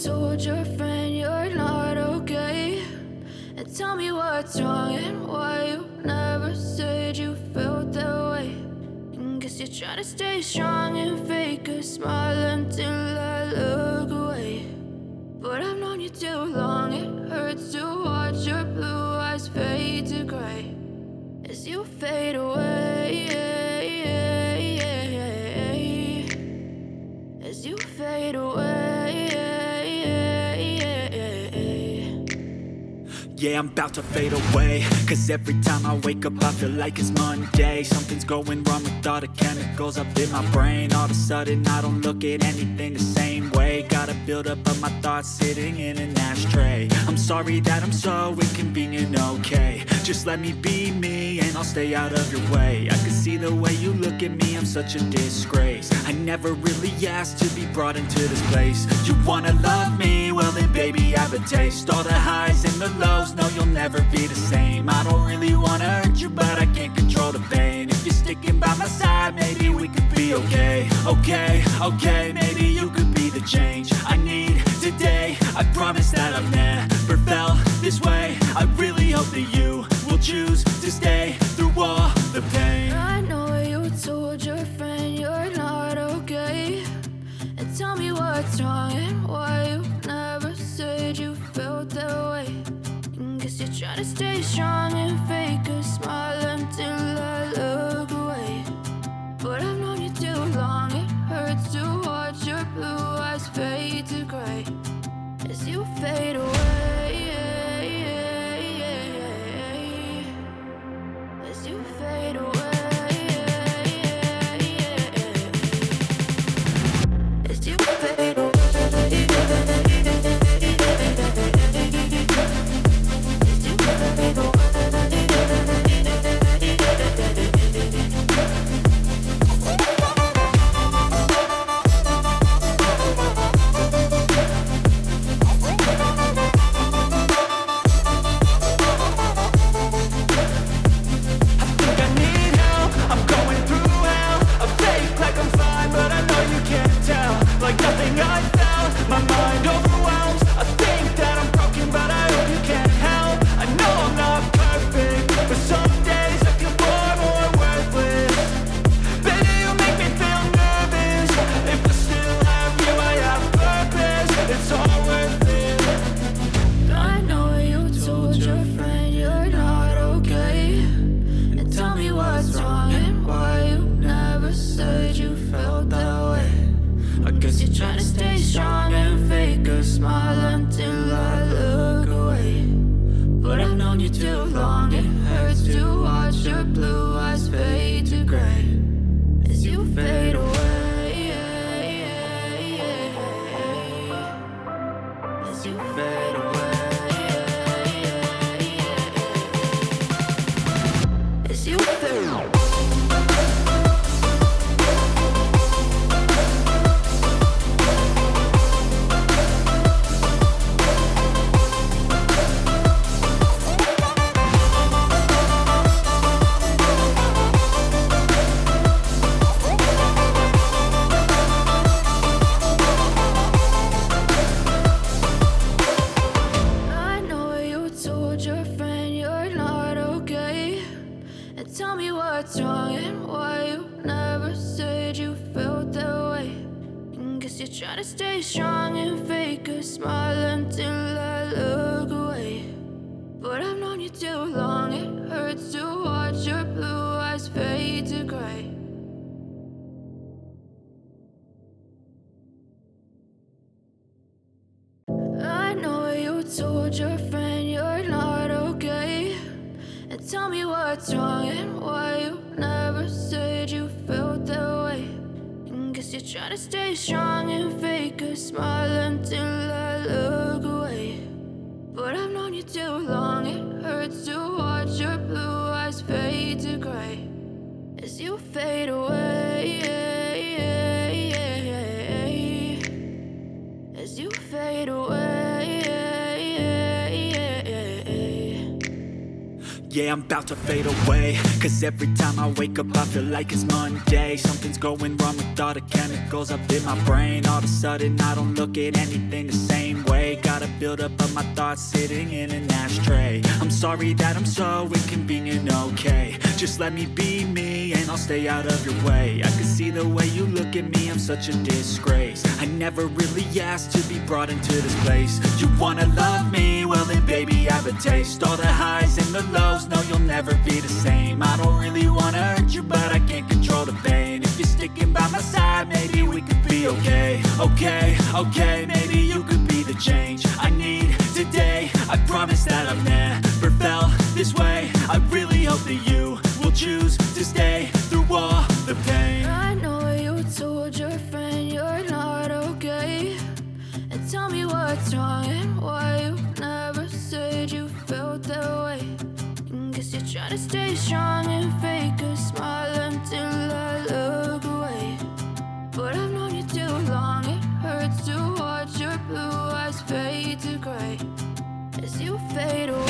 told your friend you're not okay, and tell me what's wrong and why you never said you felt that way. And guess you're trying to stay strong and fake a smile until I look away. But I've known you too long, it hurts to watch your blue eyes fade to gray as you fade away, as you fade away. Yeah, I'm about to fade away, cause every time I wake up I feel like it's Monday. Something's going wrong with all the chemicals up in my brain. All of a sudden I don't look at anything the same way. Gotta build up of my thoughts sitting in an ashtray. I'm sorry that I'm so inconvenient, okay. Just let me be me and I'll stay out of your way. I can see the way you look at me, I'm such a disgrace. I never really asked to be brought into this place. You wanna love me? Well then baby I have a taste. All the highs and the lows, no you'll never be the same. I don't really wanna hurt you but I can't control the pain. If you're sticking by my side maybe we could be okay. Okay, maybe you could be the change I need today. I promise that I've never felt this way. I really hope that you will choose to stay through all the pain. I know you told your friend you're not okay, and tell me what's wrong and why you never said you felt that way. And guess you're trying to stay strong and fake a smile until I look away. But I've known you too long, it hurts to watch your blue eyes fade to gray as you fade away, as you fade away, as you fade away. Told your friend you're not okay, and tell me what's wrong and why you never said you felt that way. And guess you're trying to stay strong and fake a smile until I look away. But I've known you too long, it hurts to watch your blue eyes fade to gray as you fade away, as you fade away. Yeah, I'm about to fade away, cause every time I wake up I feel like it's Monday. Something's going wrong with all the chemicals up in my brain. All of a sudden I don't look at anything the same way. Gotta build up of my thoughts sitting in an ashtray. I'm sorry that I'm so inconvenient, okay. Just let me be me and I'll stay out of your way. I can see the way you look at me, I'm such a disgrace. I never really asked to be brought into this place. You wanna love me? Well then baby have a taste. All the highs and the lows, no you'll never be the same. I don't really wanna hurt you but I can't control the pain. If you're sticking by my side, maybe we could be okay. Okay, maybe you could be the change I need today. I promise that I've never felt this way. I really hope that you will choose to stay through all the pain. I know you told your friend you're not okay, and tell me what's wrong and why you never said you felt that way. Guess you're trying to stay strong and fake a smile until I look away. But I've known you too long, it hurts to watch your blue eyes fade to gray as you fade away.